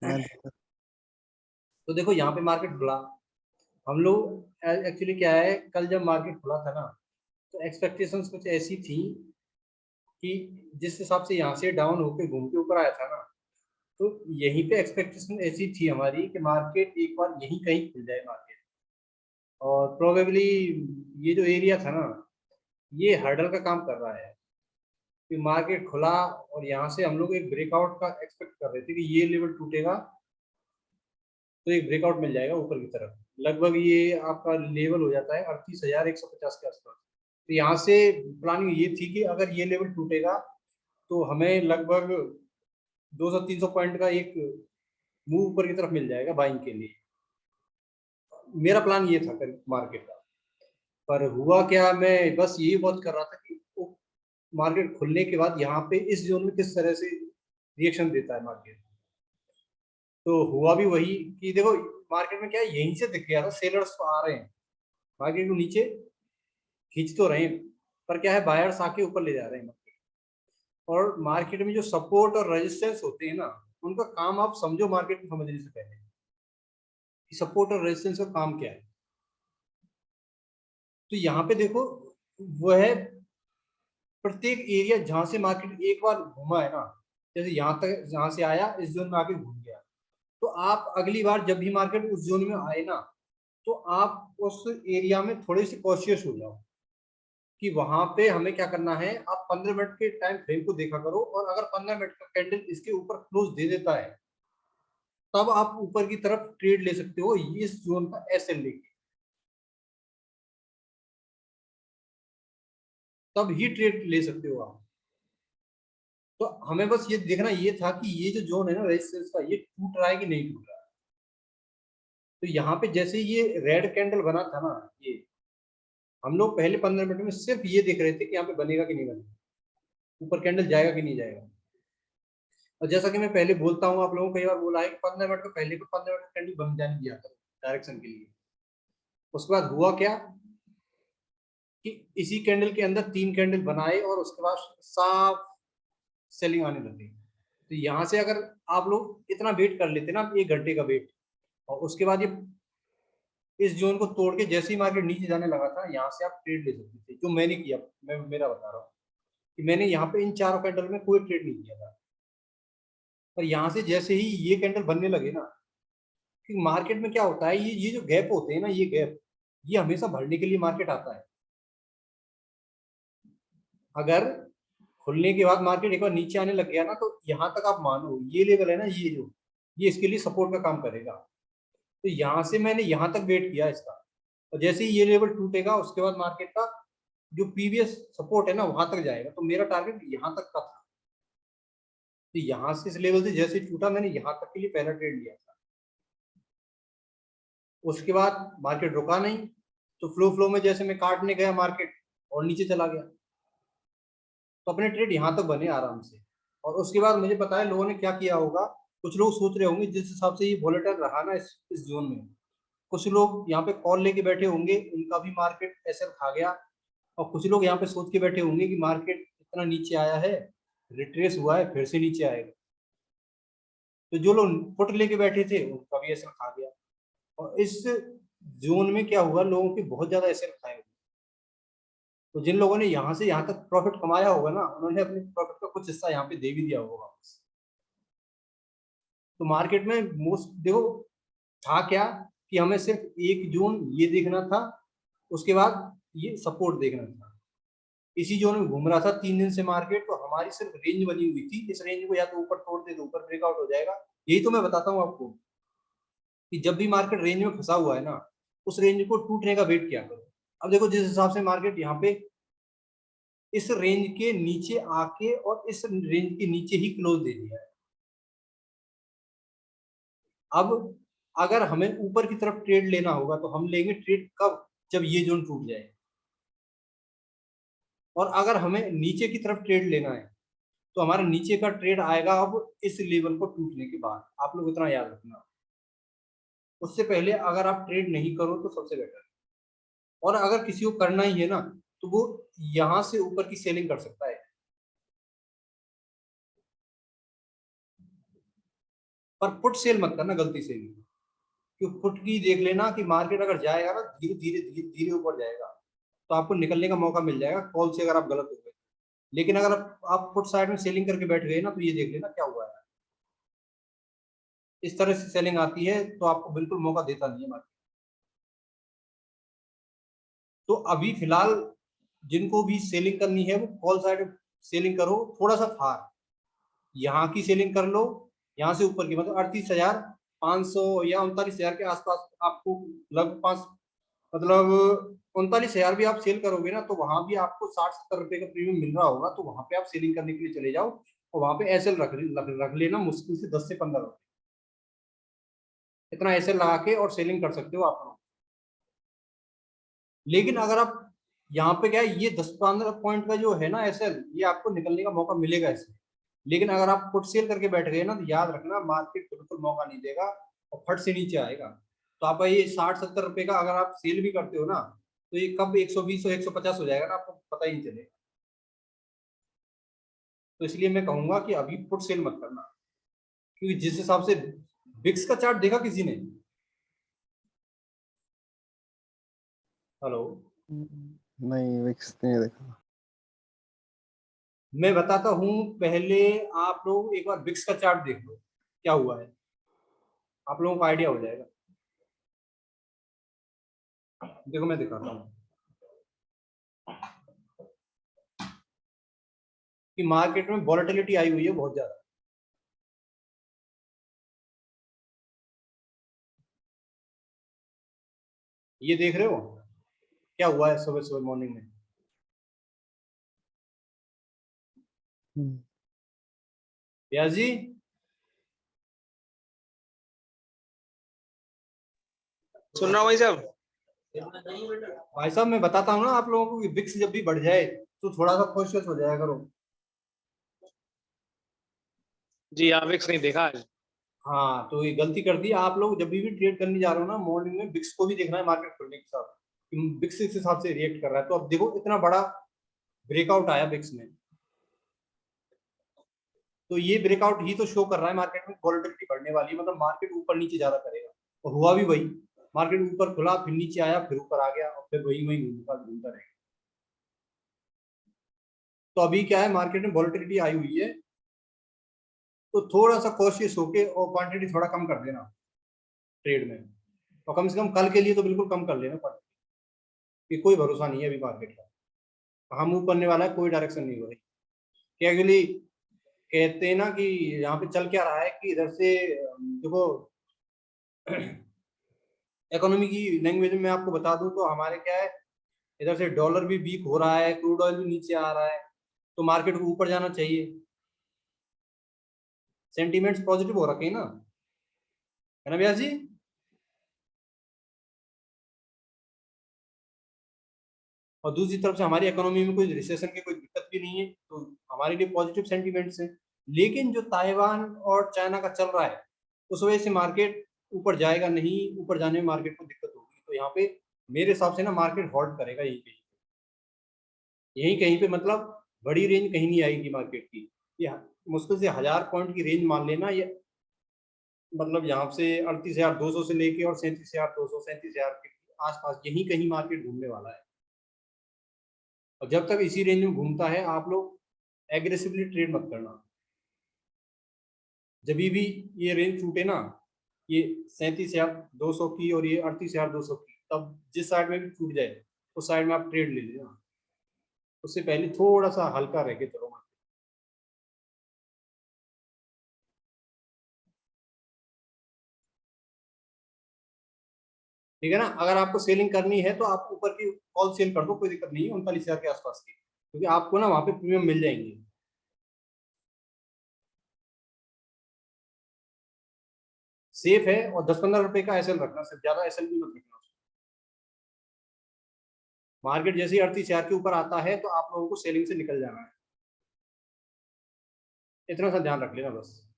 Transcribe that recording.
तो देखो यहाँ पे मार्केट खुला, हम लोग एक्चुअली क्या है, कल जब मार्केट खुला था ना, तो एक्सपेक्टेशंस कुछ ऐसी थी कि जिस हिसाब से यहाँ से डाउन होके घूम के ऊपर आया था ना, तो यहीं पे एक्सपेक्टेशन ऐसी थी हमारी कि मार्केट एक बार यहीं कहीं खुल जाए मार्केट। और प्रोबेबली ये जो एरिया था ना, ये हर्डल का काम कर रहा है कि मार्केट खुला और यहाँ से हम लोग एक ब्रेकआउट का एक्सपेक्ट कर रहे थे कि ये लेवल टूटेगा तो एक ब्रेकआउट मिल जाएगा ऊपर की तरफ। लगभग ये आपका लेवल हो जाता है 38,150 के आसपास। तो यहाँ से प्लानिंग ये थी कि अगर ये लेवल टूटेगा तो हमें लगभग 200-300 पॉइंट का एक मूव ऊपर की तरफ मिल जाएगा बाइंग के लिए। मेरा प्लान ये था मार्केट का। पर हुआ क्या, मैं बस यही बात कर रहा था कि मार्केट खुलने के बाद यहाँ पे इस जोन में किस तरह से रिएक्शन देता है मार्केट। तो हुआ भी वही कि देखो मार्केट में क्या है, यहीं से दिख गया था सेलर्स तो आ रहे हैं, मार्केट को नीचे खींच तो रहे हैं, पर क्या है बायर्स आके ऊपर ले जा रहे हैं मार्केट। और मार्केट में जो सपोर्ट और रेजिस्टेंस होते हैं ना, उनका काम आप समझो मार्केट में समझने से पहले कि सपोर्ट और रेजिस्टेंस का काम क्या है। तो यहाँ पे देखो वह प्रत्येक एरिया जहां से मार्केट एक बार घूमा है ना, जैसे यहाँ तक जहां से आया इस जोन में आके घूम गया, तो आप अगली बार जब भी मार्केट उस जोन में आए ना, तो आप उस एरिया में थोड़े से कॉशियस हो जाओ कि वहां पे हमें क्या करना है। आप 15 मिनट के टाइम फ्रेम को देखा करो, और अगर 15 मिनट का कैंडल इसके ऊपर क्लोज दे देता है, तब आप ऊपर की तरफ ट्रेड ले सकते हो इस जोन का एसएल लेके, तब ही ट्रेड ले सकते हो आप। तो हमें बस ये देखना ये था कि ये जो जोन है ना रेजिस्टेंस का, ये टूट रहा है कि नहीं टूट रहा है। तो यहाँ पे जैसे ये रेड कैंडल बना था ना, ये हम लोग पहले 15 मिनट में सिर्फ ये देख रहे थे कि यहाँ पे बनेगा कि नहीं बनेगा, ऊपर कैंडल जाएगा कि नहीं जाएगा। और जैसा कि मैं पहले बोलता हूँ, आप लोगों को कई बार बोला है कि 15 मिनट को पहले को 15 मिनट का कैंडल बन जाने दिया करो डायरेक्शन के लिए। उसके बाद हुआ क्या कि इसी कैंडल के अंदर 3 कैंडल बनाए और उसके बाद साफ सेलिंग आने लगी। तो यहाँ से अगर आप लोग इतना वेट कर लेते ना, 1 घंटे का वेट, और उसके बाद ये इस जोन को तोड़ के जैसे ही मार्केट नीचे जाने लगा था, यहाँ से आप ट्रेड ले सकते थे, जो मैंने किया। मैं मेरा बता रहा हूँ कि मैंने यहाँ पे इन चारों कैंडल में कोई ट्रेड नहीं किया था। पर यहाँ से जैसे ही ये कैंडल बनने लगे ना, कि मार्केट में क्या होता है, ये जो गैप होते हैं ना, ये गैप ये हमेशा भरने के लिए मार्केट आता है। अगर खुलने के बाद मार्केट एक बार नीचे आने लग गया ना, तो यहाँ तक आप मानो ये लेवल है ना, ये इसके लिए सपोर्ट का काम करेगा। तो यहाँ से मैंने यहाँ तक वेट किया इसका, और जैसे ही ये लेवल टूटेगा उसके बाद मार्केट का जो प्रीवियस सपोर्ट है ना वहां तक जाएगा। तो मेरा टारगेट यहाँ तक का था। तो यहाँ से इस लेवल से जैसे टूटा, मैंने यहाँ तक के लिए पहला ट्रेड लिया था। उसके बाद मार्केट रुका नहीं, तो फ्लो फ्लो में जैसे मैं काटने गया मार्केट और नीचे चला गया, तो अपने ट्रेड यहाँ तक बने आराम से। और उसके बाद मुझे पता है लोगों ने क्या किया होगा। कुछ लोग सोच रहे होंगे जिस हिसाब से ये वॉलेटाइल रहा ना इस जोन में, कुछ लोग यहाँ पे कॉल लेके बैठे होंगे, उनका भी मार्केट ऐसे खा गया। और कुछ लोग यहाँ पे सोच के बैठे होंगे कि मार्केट इतना नीचे आया है, रिट्रेस हुआ है, फिर से नीचे आएगा। तो जो लोग पुट लेके बैठे थे उनका भी ऐसा खा गया। और इस जोन में क्या हुआ, लोगों के बहुत ज्यादा ऐसे खाए हुए। तो जिन लोगों ने यहाँ से यहाँ तक प्रॉफिट कमाया होगा ना, उन्होंने अपने प्रॉफिट का कुछ हिस्सा यहाँ पे दे भी दिया होगा वापस। तो मार्केट में मोस्ट देखो था क्या कि हमें सिर्फ एक जोन ये देखना था, उसके बाद ये सपोर्ट देखना था। इसी जोन में घूम रहा था 3 दिन से मार्केट, तो हमारी सिर्फ रेंज बनी हुई थी, इस रेंज को या तो ऊपर तोड़ दे तो ऊपर ब्रेकआउट हो जाएगा। यही तो मैं बताता हूँ आपको कि जब भी मार्केट रेंज में फंसा हुआ है ना, उस रेंज को टूटने का वेट किया करो। अब देखो जिस हिसाब से मार्केट यहाँ पे इस रेंज के नीचे आके और इस रेंज के नीचे ही क्लोज दे दिया है। अब अगर हमें ऊपर की तरफ ट्रेड लेना होगा तो हम लेंगे ट्रेड कब, जब ये जोन टूट जाए। और अगर हमें नीचे की तरफ ट्रेड लेना है तो हमारा नीचे का ट्रेड आएगा अब इस लेवल को टूटने के बाद। आप लोग इतना याद रखना, उससे पहले अगर आप ट्रेड नहीं करो तो सबसे बेटर। और अगर किसी को करना ही है ना, तो वो यहां से ऊपर की सेलिंग कर सकता है। पर पुट सेल मत करना गलती से भी, क्योंकि पुट की देख लेना कि मार्केट अगर जाएगा ना धीरे धीरे धीरे धीरे ऊपर जाएगा तो आपको निकलने का मौका मिल जाएगा कॉल से, अगर आप गलत हो गए। लेकिन अगर आप पुट साइड में सेलिंग करके बैठ गए ना तो ये देख लेना क्या हुआ है। इस तरह से सेलिंग आती है तो आपको बिल्कुल मौका देता नहीं है मार्केट। तो अभी फिलहाल जिनको भी सेलिंग करनी है वो कॉल साइड सेलिंग करो, थोड़ा सा फार यहाँ की सेलिंग कर लो, यहाँ से ऊपर की मतलब 38,500 या 39,000 के आसपास आपको लगभग 5 मतलब 39,000 भी आप सेल करोगे ना तो वहां भी आपको 60-70 रुपए का प्रीमियम मिल रहा होगा, तो वहां पे आप सेलिंग करने के लिए चले जाओ और वहां पे एसएल रख लेना मुश्किल से 10 से 15 रुपए, इतना एसएल लगा के और सेलिंग कर सकते हो आप लोग। लेकिन अगर आप यहाँ पे क्या है, ये 10-15 पॉइंट का जो है ना एसएल, ये आपको निकलने का मौका मिलेगा इसमें। लेकिन अगर आप पुट सेल करके बैठ गए ना तो याद रखना मार्केट बिल्कुल मौका नहीं देगा और फट से नीचे आएगा। तो आप ये 60-70 रुपए का अगर आप सेल भी करते हो ना तो ये कब 120 और 150 हो जाएगा ना आपको पता ही नहीं चलेगा। तो इसलिए मैं कहूंगा कि अभी पुट सेल मत करना, क्योंकि जिस हिसाब से बिक्स का चार्ट देखा किसी ने? हेलो, नहीं विक्स नहीं देखा। मैं बताता हूँ पहले, आप लोग एक बार बिक्स का चार्ट देख लो क्या हुआ है, आप लोगों को आइडिया हो जाएगा। देखो मैं दिखाता हूँ कि मार्केट में वॉलेटिलिटी आई हुई है बहुत ज्यादा। ये देख रहे हो क्या हुआ है सुबह सुबह मॉर्निंग में? व्यास जी, सुन रहा हूँ भाई साहब। भाई साहब मैं बताता हूँ ना आप लोगों को कि बिक्स जब भी बढ़ जाए तो थोड़ा सा कॉशियस हो जाया करो। जी हाँ, विक्स नहीं देखा आज। हाँ तो ये गलती कर दी आप लोग, जब भी ट्रेड करने जा रहे हो ना मॉर्निंग में बिक्स को भी देखना है मार्केट खुलने के साथ कि बिक्स इस हिसाब से रिएक्ट कर रहा है। तो अब देखो इतना बड़ा ब्रेकआउट आया बिक्स में, तो ये ब्रेकआउट ही तो शो कर रहा है मार्केट में वॉलेटिलिटी बढ़ने वाली है, मतलब मार्केट ऊपर नीचे ज्यादा करेगा। और हुआ भी वही, मार्केट ऊपर खुला फिर नीचे आया फिर ऊपर आ गया और फिर वही वही घूमता रहेगा। तो अभी क्या है मार्केट में वॉलेटिलिटी आई हुई है तो थोड़ा सा कॉशियस होके और क्वांटिटी थोड़ा कम कर देना ट्रेड में, और कम से कम कल के लिए तो बिल्कुल कम कर लेना क्वांटिटी, कि कोई भरोसा नहीं है अभी मार्केट का, हम मूव करने वाला है कोई डायरेक्शन नहीं हो रही। क्या एक्चुअली कहते हैं ना कि यहाँ पे चल क्या रहा है कि इधर से देखो इकोनॉमी की लैंग्वेज में आपको बता दूं तो हमारे क्या है, इधर से डॉलर भी वीक हो रहा है, क्रूड ऑयल भी नीचे आ रहा है, तो मार्केट को ऊपर जाना चाहिए, सेंटीमेंट्स पॉजिटिव हो रखे हैं ना, है ना भैया जी? और दूसरी तरफ से हमारी इकोनॉमी में कोई रिसेशन की कोई दिक्कत भी नहीं है तो हमारे लिए पॉजिटिव सेंटीमेंट्स है। लेकिन जो ताइवान और चाइना का चल रहा है उस वजह से मार्केट ऊपर जाएगा नहीं, ऊपर जाने में मार्केट को दिक्कत होगी, तो यहाँ पे मेरे हिसाब से ना मार्केट हॉल्ट करेगा यही कहीं पे मतलब बड़ी रेंज कहीं नहीं आएगी मार्केट की। ये मुश्किल से 1000 पॉइंट की रेंज मान लेना ये, मतलब यहाँ से 38,200 से लेके और 37,200 37,000 के आसपास यही कहीं मार्केट घूमने वाला है। और जब तक इसी रेंज में घूमता है आप लोग एग्रेसिवली ट्रेड मत करना। जब भी ये रेंज छूटे ना, ये 37,200 की और ये 38,200 की, तब जिस साइड में भी छूट जाए उस साइड में आप ट्रेड ले लेना, उससे पहले थोड़ा सा हल्का रह के चलो। ठीक है ना, अगर आपको सेलिंग करनी है तो आप ऊपर की कॉल सेल कर दो, कोई दिक्कत नहीं है 39,000 के आसपास की, क्योंकि आपको ना वहां पे प्रीमियम मिल जाएंगे। सेफ है, और 10-15 रुपए का एसएल रखना, सिर्फ ज्यादा एसएल भी मत रखना। मार्केट जैसे ही 38,000 के ऊपर आता है तो आप लोगों को सेलिंग से निकल जाना है, इतना सा ध्यान रख लेना बस।